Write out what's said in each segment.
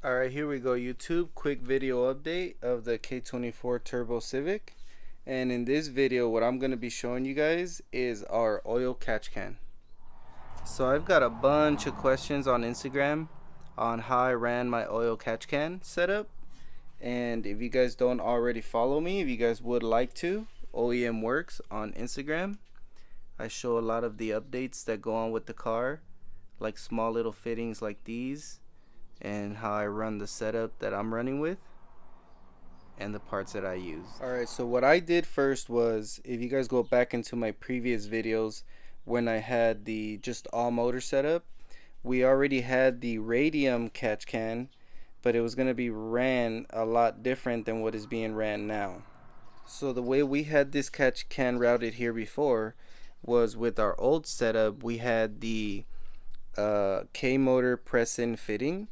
Alright, here we go YouTube. Quick video update of the K24 Turbo Civic. And in this video, what I'm going to be showing you guys is our oil catch can. So I've got a bunch of questions on Instagram on how I ran my oil catch can setup. And if you guys don't already follow me, if you guys would like to, OEM Works on Instagram. I show a lot of the updates that go on with the car, like small little fittings like these, and how I run the setup that I'm running with and the parts that I use. Alright, so what I did first was, if you guys go back into my previous videos when I had the just all motor setup, we already had the radium catch can, but it was going to be ran a lot different than what is being ran now. So the way we had this catch can routed here before was with our old setup. We had the K motor press-in fitting,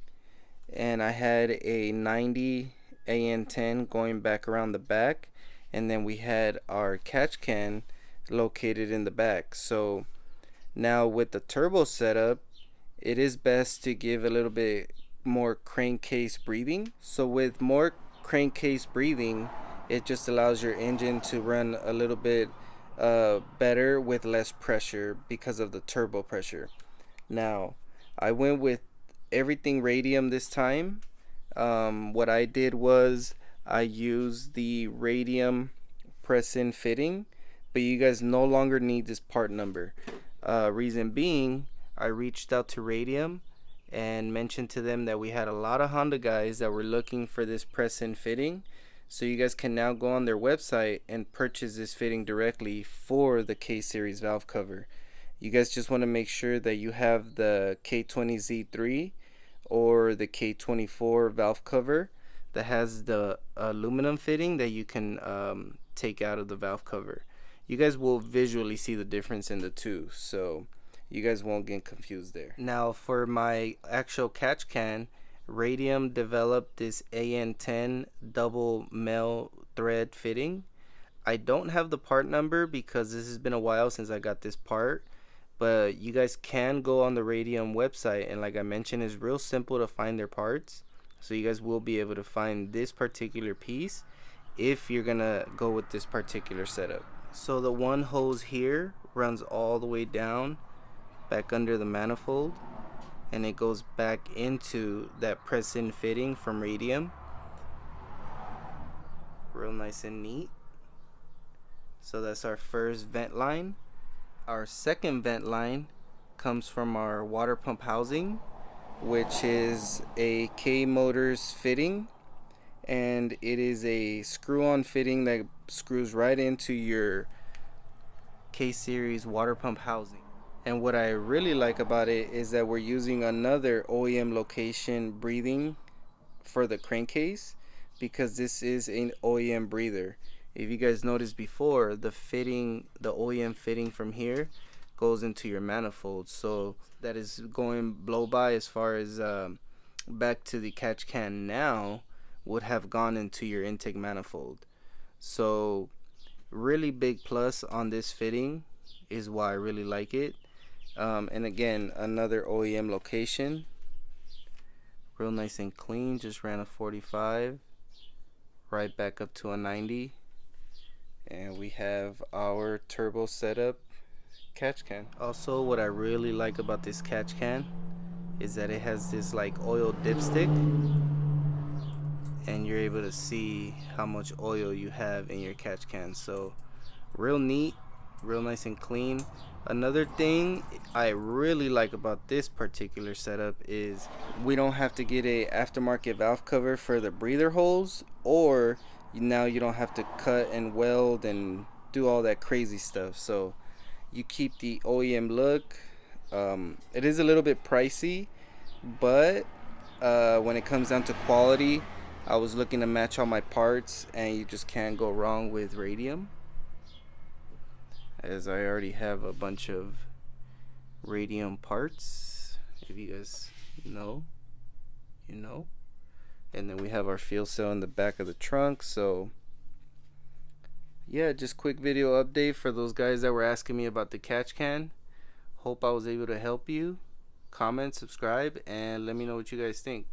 and I had a 90 AN10 going back around the back, and then we had our catch can located in the back. So now with the turbo setup, it is best to give a little bit more crankcase breathing. So with more crankcase breathing, it just allows your engine to run a little bit better with less pressure because of the turbo pressure. Now I went with everything radium this time. What I did was I used the radium press-in fitting, but you guys no longer need this part number. Reason being, I reached out to Radium and mentioned to them that we had a lot of Honda guys that were looking for this press-in fitting. So you guys can now go on their website and purchase this fitting directly for the K-Series valve cover. You guys just want to make sure that you have the K20Z3 or the K24 valve cover that has the aluminum fitting that you can take out of the valve cover. You guys will visually see the difference in the two, so you guys won't get confused there. Now for my actual catch can, Radium developed this AN10 double male thread fitting. I don't have the part number because this has been a while since I got this part, but you guys can go on the Radium website, and like I mentioned, it's real simple to find their parts. So you guys will be able to find this particular piece if you're gonna go with this particular setup. So the one hose here runs all the way down back under the manifold, and it goes back into that press-in fitting from Radium. Real nice and neat. So that's our first vent line. Our second vent line comes from our water pump housing, which is a K Motors fitting, and it is a screw-on fitting that screws right into your K-Series water pump housing. And what I really like about it is that we're using another OEM location breathing for the crankcase, because this is an OEM breather. If you guys noticed before, the fitting, the OEM fitting from here goes into your manifold, so that is going blow by as far as back to the catch can now would have gone into your intake manifold. So really big plus on this fitting is why I really like it. And again, another OEM location, real nice and clean. Just ran a 45 right back up to a 90, and we have our turbo setup catch can. Also, what I really like about this catch can is that it has this like oil dipstick, and you're able to see how much oil you have in your catch can. So real neat, real nice and clean. Another thing I really like about this particular setup is we don't have to get a aftermarket valve cover for the breather holes, or now you don't have to cut and weld and do all that crazy stuff. So you keep the OEM look. It is a little bit pricey, but when it comes down to quality, I was looking to match all my parts, and you just can't go wrong with Radium, as I already have a bunch of Radium parts. If you guys know, you know. And then we have our fuel cell in the back of the trunk. So yeah, just quick video update for those guys that were asking me about the catch can. Hope I was able to help you. Comment, subscribe, and let me know what you guys think.